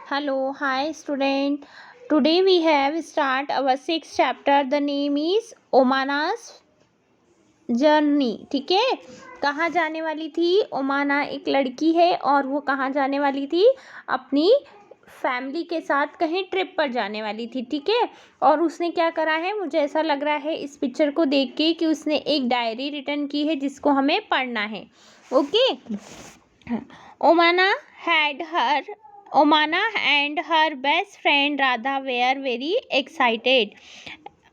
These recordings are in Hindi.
Hello, hi student. Today we have start our sixth chapter. The name is Omana's journey. ठीक है, कहाँ जाने वाली थी ओमाना? एक लड़की है और वो कहाँ जाने वाली थी? अपनी फैमिली के साथ कहीं ट्रिप पर जाने वाली थी. ठीक है, और उसने क्या करा है, मुझे ऐसा लग रहा है इस पिक्चर को देख के कि उसने एक डायरी रिटर्न की है जिसको हमें पढ़ना है. Okay. Omana had her Omana and her best friend Radha were very excited.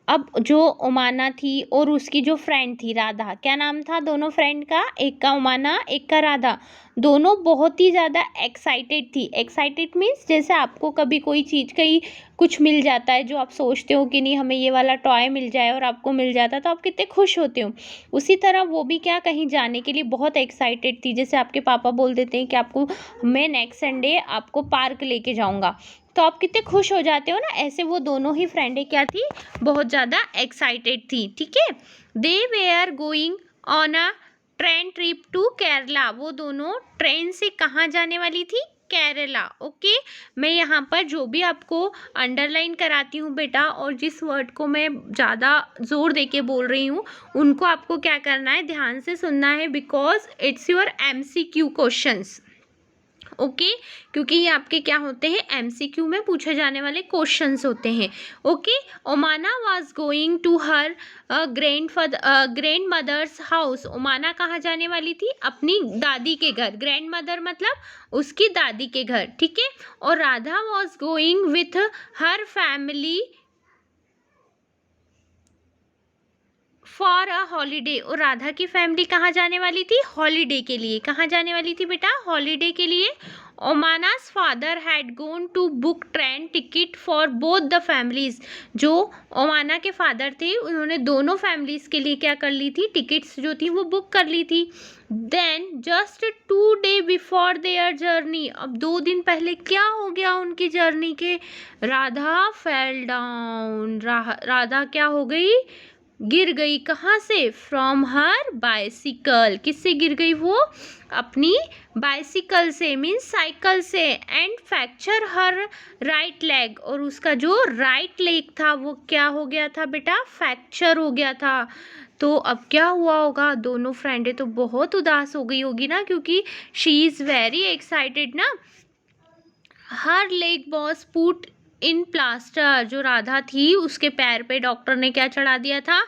अब जो ओमाना थी और उसकी जो फ्रेंड थी राधा, क्या नाम था दोनों फ्रेंड का? एक का ओमाना, एक का राधा. दोनों बहुत ही ज़्यादा एक्साइटेड थी. एक्साइटेड मीन्स जैसे आपको कभी कोई चीज़ कहीं कुछ मिल जाता है जो आप सोचते हो कि नहीं हमें ये वाला टॉय मिल जाए और आपको मिल जाता है तो आप कितने खुश होते हो. उसी तरह वो भी क्या कहीं जाने के लिए बहुत एक्साइटेड थी. जैसे आपके पापा बोल देते हैं कि आपको मैं नेक्स्ट संडे आपको पार्क लेके जाऊँगा तो आप कितने खुश हो जाते हो ना. ऐसे वो दोनों ही फ्रेंडें क्या थी, बहुत ज़्यादा एक्साइटेड थी. ठीक है, they were going on a train trip to Kerala. वो दोनों ट्रेन से कहाँ जाने वाली थी? केरला. ओके, मैं यहाँ पर जो भी आपको अंडरलाइन कराती हूँ बेटा, और जिस वर्ड को मैं ज़्यादा ज़ोर दे के बोल रही हूँ उनको आपको क्या करना है, ध्यान से सुनना है, because it's your MCQ questions. Okay, क्योंकि ये आपके क्या होते हैं, MCQ में पूछे जाने वाले क्वेश्चंस होते हैं. Okay, Omana was going to her grandmother's house. Omana कहाँ जाने वाली थी? अपनी दादी के घर. ग्रैंड मदर मतलब उसकी दादी के घर. ठीक है, और Radha was going with her family for a holiday. और राधा की फैमिली कहाँ जाने वाली थी? हॉलीडे के लिए. कहाँ जाने वाली थी बेटा? हॉलीडे के लिए. Omana's father had gone to book train ticket for both the families. जो ओमाना के फादर थे उन्होंने दोनों फैमिलीज के लिए क्या कर ली थी, टिकट्स जो थी वो बुक कर ली थी. Then just 2 day before their journey. अब 2 दिन पहले क्या हो गया उनकी जर्नी के? Radha fell down. राधा क्या हो गई? गिर गई. कहाँ से? From her bicycle. किससे गिर गई वो? अपनी बाइसिकल से, मीन्स साइकिल से. And fracture her right leg. और उसका जो राइट लेग था वो क्या हो गया था बेटा? फ्रैक्चर हो गया था. तो अब क्या हुआ होगा? दोनों फ्रेंडें तो बहुत उदास हो गई होगी ना, क्योंकि शी इज़ वेरी एक्साइटेड ना. हर leg was put in plaster. जो राधा थी उसके पैर पे डॉक्टर ने क्या चढ़ा दिया था?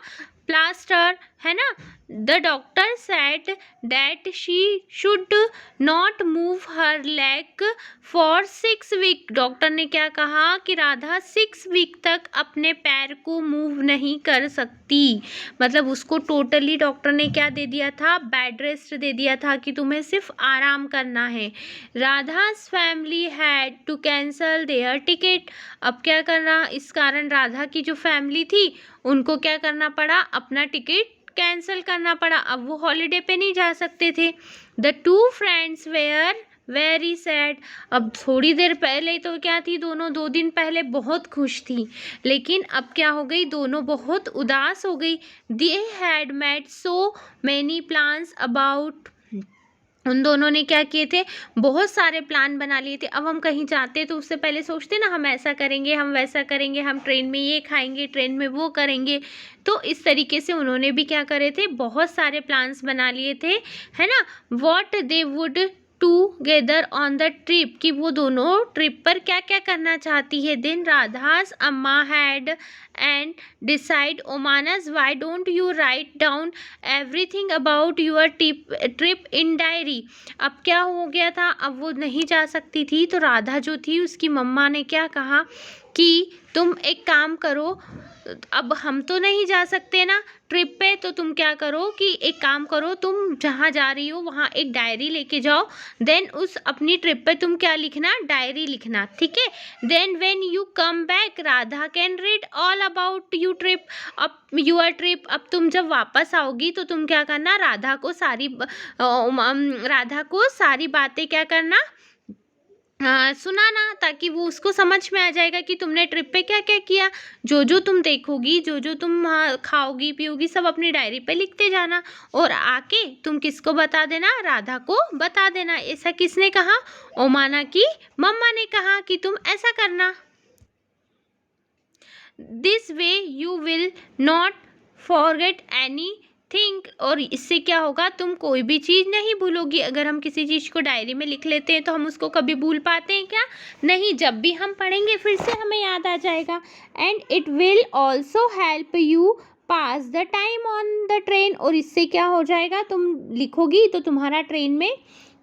प्लास्टर, है ना. The doctor said that she should not move her leg for 6 week. Doctor ने क्या कहा कि राधा 6 वीक तक अपने पैर को मूव नहीं कर सकती. मतलब उसको टोटली डॉक्टर ने क्या दे दिया था? बेड रेस्ट दे दिया था कि तुम्हें सिर्फ आराम करना है. Radha's family had to cancel their ticket. अब क्या करना, इस कारण राधा की जो फैमिली थी उनको क्या करना पड़ा? अपना टिकट कैंसिल करना पड़ा. अब वो हॉलीडे पे नहीं जा सकते थे. The 2 friends were very sad. अब थोड़ी देर पहले तो क्या थी, दोनों 2 दिन पहले बहुत खुश थी, लेकिन अब क्या हो गई? दोनों बहुत उदास हो गई. They had made so many plans about. उन दोनों ने क्या किए थे? बहुत सारे प्लान बना लिए थे. अब हम कहीं जाते तो उससे पहले सोचते ना, हम ऐसा करेंगे, हम वैसा करेंगे, हम ट्रेन में ये खाएंगे, ट्रेन में वो करेंगे. तो इस तरीके से उन्होंने भी क्या करे थे? बहुत सारे प्लान्स बना लिए थे, है ना. What they would together on the trip. कि वो दोनों ट्रिप पर क्या क्या करना चाहती है. Then Radha's amma had and decide Omana's why don't you write down everything about your trip in diary. अब क्या हो गया था? अब वो नहीं जा सकती थी तो राधा जो थी उसकी मम्मा ने क्या कहा कि तुम एक काम करो, अब हम तो नहीं जा सकते ना ट्रिप पे, तो तुम क्या करो कि एक काम करो, तुम जहाँ जा रही हो वहाँ एक डायरी लेके जाओ. देन उस अपनी ट्रिप पे तुम क्या लिखना? डायरी लिखना. ठीक है. Then when you come back Radha can read all about you trip. अब यूर ट्रिप, अब तुम जब वापस आओगी तो तुम क्या करना? राधा को सारी बातें क्या करना? सुनाना, ताकि वो उसको समझ में आ जाएगा कि तुमने ट्रिप पे क्या क्या किया. जो जो तुम देखोगी, जो जो तुम खाओगी पियोगी, सब अपनी डायरी पे लिखते जाना. और आके तुम किसको बता देना? राधा को बता देना. ऐसा किसने कहा? ओमाना की मम्मा ने कहा कि तुम ऐसा करना। This way you will not forget any think, और इससे क्या होगा, तुम कोई भी चीज़ नहीं भूलोगी। अगर हम किसी चीज़ को डायरी में लिख लेते हैं तो हम उसको कभी भूल पाते हैं क्या? नहीं, जब भी हम पढ़ेंगे फिर से हमें याद आ जाएगा। And it will also help you pass the time on the train, और इससे क्या हो जाएगा, तुम लिखोगी तो तुम्हारा ट्रेन में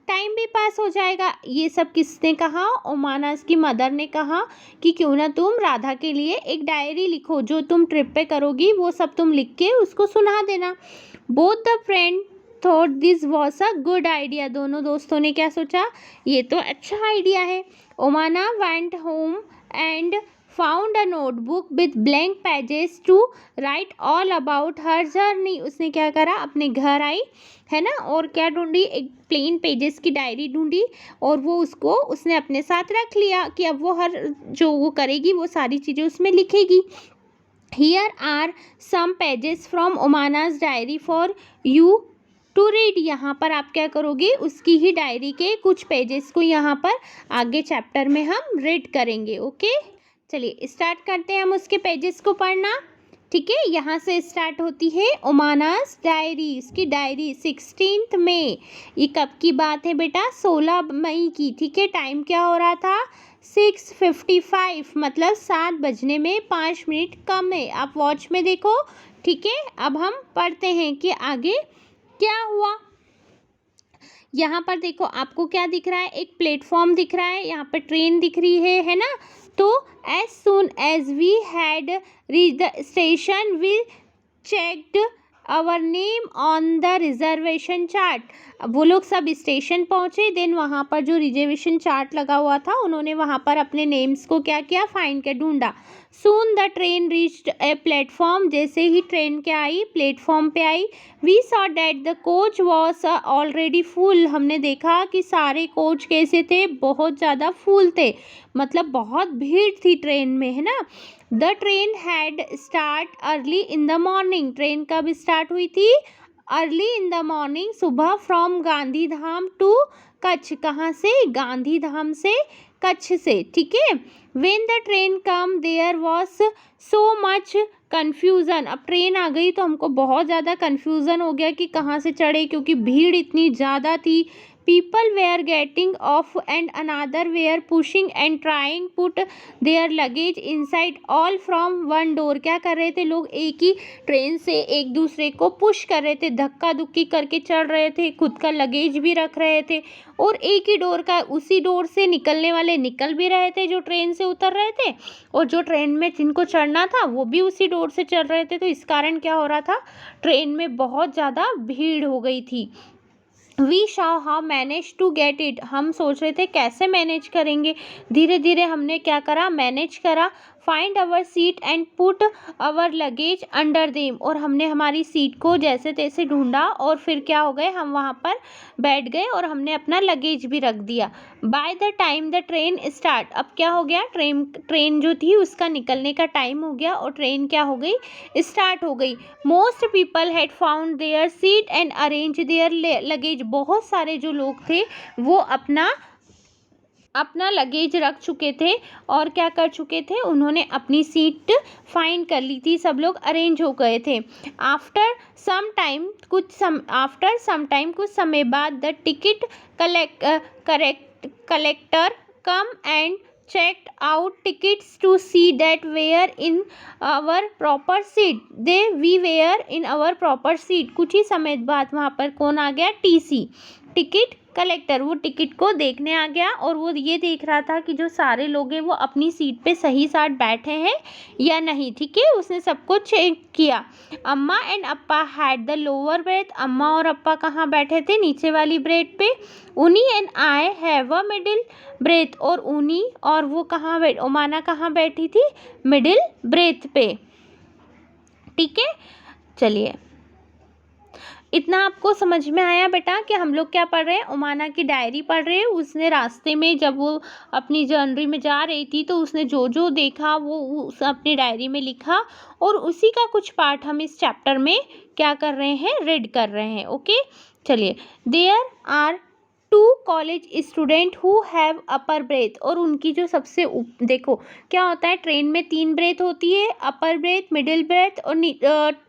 टाइम भी पास हो जाएगा। ये सब किसने कहा? ओमानास की मदर ने कहा कि क्यों ना तुम राधा के लिए एक डायरी लिखो, जो तुम ट्रिप पे करोगी वो सब तुम लिख के उसको सुना देना। Both the friend thought this was a good idea, दोनों दोस्तों ने क्या सोचा, ये तो अच्छा आइडिया है। Omana went home and found a notebook with blank pages to write all about her journey. उसने क्या करा, अपने घर आई है ना, और क्या ढूंढी, एक प्लेन पेजेस की डायरी ढूंढी, और वो उसको उसने अपने साथ रख लिया कि अब वो हर जो वो करेगी वो सारी चीज़ें उसमें लिखेगी। Here are some pages from Omana's diary for you to read. यहाँ पर आप क्या करोगे, उसकी ही डायरी के कुछ पेजेस को यहाँ पर आगे चैप्टर में हम रीड करेंगे। ओके, चलिए स्टार्ट करते हैं हम उसके पेजेस को पढ़ना। ठीक है, यहाँ से स्टार्ट होती है ओमाना's डायरी। इसकी डायरी 16 मई, ये कब की बात है बेटा, 16 मई की। ठीक है, टाइम क्या हो रहा था, 6:55, मतलब 7 बजने में 5 मिनट कम है। आप वॉच में देखो। ठीक है, अब हम पढ़ते हैं कि आगे क्या हुआ। यहाँ पर देखो, आपको क्या दिख रहा है, एक प्लेटफॉर्म दिख रहा है, यहाँ पर ट्रेन दिख रही है ना। तो as soon as we had reached the station we checked our name on the reservation chart। वो लोग सब स्टेशन पहुँचे, देन वहाँ पर जो रिजर्वेशन चार्ट लगा हुआ था उन्होंने वहाँ पर अपने नेम्स को क्या किया, फाइंड के ढूंढा। Soon the train reached a platform, जैसे ही ट्रेन क्या आई, प्लेटफॉर्म पे आई। We saw that the coach was already full, हमने देखा कि सारे कोच कैसे थे, बहुत ज़्यादा फुल थे, मतलब बहुत भीड़ थी ट्रेन में, है ना। The train had start early in the morning, train कब स्टार्ट हुई थी, अर्ली इन द मॉर्निंग, सुबह, फ्रॉम गांधीधाम टू कच्छ, कहाँ से, गांधीधाम से कच्छ से। ठीक है, when the train come there was so much confusion, अब ट्रेन आ गई तो हमको बहुत ज़्यादा कन्फ्यूज़न हो गया कि कहाँ से चढ़े, क्योंकि भीड़ इतनी ज़्यादा थी। People were getting off and another were pushing and trying put their luggage inside, all from one door। क्या कर रहे थे लोग, एक ही ट्रेन से एक दूसरे को पुश कर रहे थे, धक्का धुक्की करके चढ़ रहे थे, खुद का लगेज भी रख रहे थे, और एक ही डोर का, उसी डोर से निकलने वाले निकल भी रहे थे जो ट्रेन से उतर रहे थे, और जो ट्रेन में जिनको चढ़ना था वो भी उसी डोर से चढ़ रहे थे। तो इस कारण क्या हो रहा था, ट्रेन में बहुत ज़्यादा भीड़ हो गई थी। We saw how manage to get it, हम सोच रहे थे कैसे मैनेज करेंगे, धीरे धीरे हमने क्या करा, मैनेज करा। Find our seat and put our luggage under them, और हमने हमारी सीट को जैसे तैसे ढूंढा, और फिर क्या हो गए, हम वहाँ पर बैठ गए और हमने अपना लगेज भी रख दिया। By the time the train start, अब क्या हो गया, ट्रेन जो थी उसका निकलने का टाइम हो गया, और ट्रेन क्या हो गई, स्टार्ट हो गई। Most people had found their seat and arrange their luggage, बहुत सारे जो लोग थे वो अपना लगेज रख चुके थे, और क्या कर चुके थे, उन्होंने अपनी सीट फाइंड कर ली थी, सब लोग अरेंज हो गए थे। आफ्टर सम टाइम कुछ समय बाद the ticket collector come and checked out tickets to see that we were in our proper seat, we were in our proper seat। कुछ ही समय बाद वहाँ पर कौन आ गया, टीसी, टिकट कलेक्टर, वो टिकट को देखने आ गया, और वो ये देख रहा था कि जो सारे लोग हैं वो अपनी सीट पे सही साथ बैठे हैं या नहीं। ठीक है, उसने सब कुछ चेक किया। Amma and Appa had the lower berth, अम्मा और अप्पा कहाँ बैठे थे, नीचे वाली ब्रेथ पे। Unni and I have a middle berth, और उनी और वो कहाँ ओमाना कहाँ बैठी थी, मिडिल ब्रेथ पे। ठीक है, चलिए इतना आपको समझ में आया बेटा कि हम लोग क्या पढ़ रहे हैं, ओमाना की डायरी पढ़ रहे हैं। उसने रास्ते में जब वो अपनी जर्नी में जा रही थी तो उसने जो जो देखा वो अपनी डायरी में लिखा, और उसी का कुछ पार्ट हम इस चैप्टर में क्या कर रहे हैं, रीड कर रहे हैं। ओके, चलिए। There are two college student who have upper berth, और उनकी जो सबसे देखो क्या होता है, ट्रेन में 3 ब्रेथ होती है, अपर ब्रेथ, मिडिल ब्रेथ और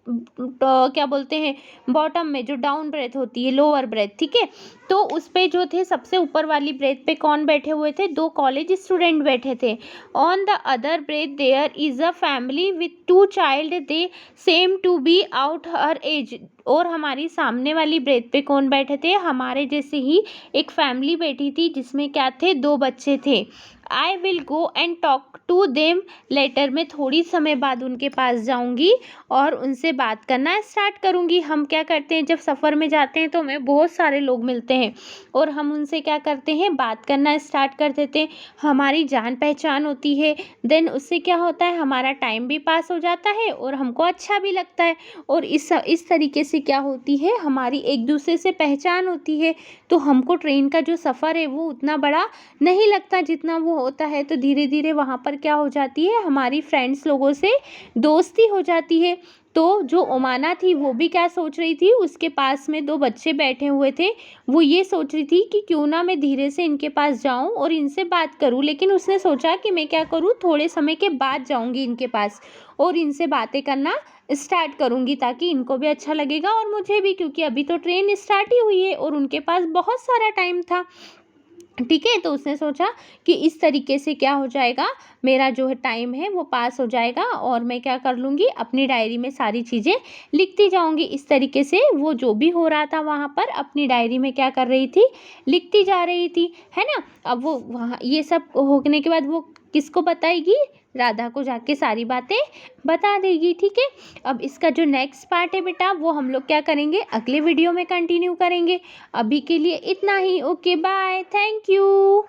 तो क्या बोलते हैं बॉटम में जो डाउन ब्रेथ होती है, लोअर ब्रेथ, ठीक है। तो उस पे जो थे सबसे ऊपर वाली ब्रेथ पे कौन बैठे हुए थे, 2 कॉलेज स्टूडेंट बैठे थे। On the other berth there is a family with 2 child, they seem to be out her age, और हमारी सामने वाली ब्रेथ पे कौन बैठे थे, हमारे जैसे ही एक फैमिली बैठी थी जिसमें क्या थे, 2 बच्चे थे। I will go and talk to them later, मैं थोड़ी समय बाद उनके पास जाऊंगी और उनसे बात करना स्टार्ट करूंगी। हम क्या करते हैं, जब सफ़र में जाते हैं तो हमें बहुत सारे लोग मिलते हैं और हम उनसे क्या करते हैं, बात करना स्टार्ट कर देते हैं, हमारी जान पहचान होती है। देन उससे क्या होता है, हमारा टाइम भी पास हो जाता है और हमको अच्छा भी लगता है, और इस तरीके से क्या होती है, हमारी एक दूसरे से पहचान होती है। तो हमको ट्रेन का जो सफ़र है वो उतना बड़ा नहीं लगता जितना वो होता है। तो धीरे धीरे वहाँ पर क्या हो जाती है, हमारी फ्रेंड्स लोगों से दोस्ती हो जाती है। तो जो ओमाना थी वो भी क्या सोच रही थी, उसके पास में 2 बच्चे बैठे हुए थे, वो ये सोच रही थी कि क्यों ना मैं धीरे से इनके पास जाऊं और इनसे बात करूं। लेकिन उसने सोचा कि मैं क्या करूं, थोड़े समय के बाद जाऊंगी इनके पास और इनसे बातें करना स्टार्ट करूंगी, ताकि इनको भी अच्छा लगेगा और मुझे भी, क्योंकि अभी तो ट्रेन स्टार्ट ही हुई है और उनके पास बहुत सारा टाइम था, ठीक है। तो उसने सोचा कि इस तरीके से क्या हो जाएगा, मेरा जो है टाइम है वो पास हो जाएगा और मैं क्या कर लूँगी, अपनी डायरी में सारी चीज़ें लिखती जाऊँगी। इस तरीके से वो जो भी हो रहा था वहाँ पर अपनी डायरी में क्या कर रही थी, लिखती जा रही थी, है ना। अब वो वहाँ ये सब होने के बाद वो किसको बताएगी, राधा को जाके सारी बातें बता देगी, ठीक है। अब इसका जो नेक्स्ट पार्ट है बेटा, वो हम लोग क्या करेंगे, अगले वीडियो में कंटिन्यू करेंगे। अभी के लिए इतना ही, ओके बाय, थैंक यू।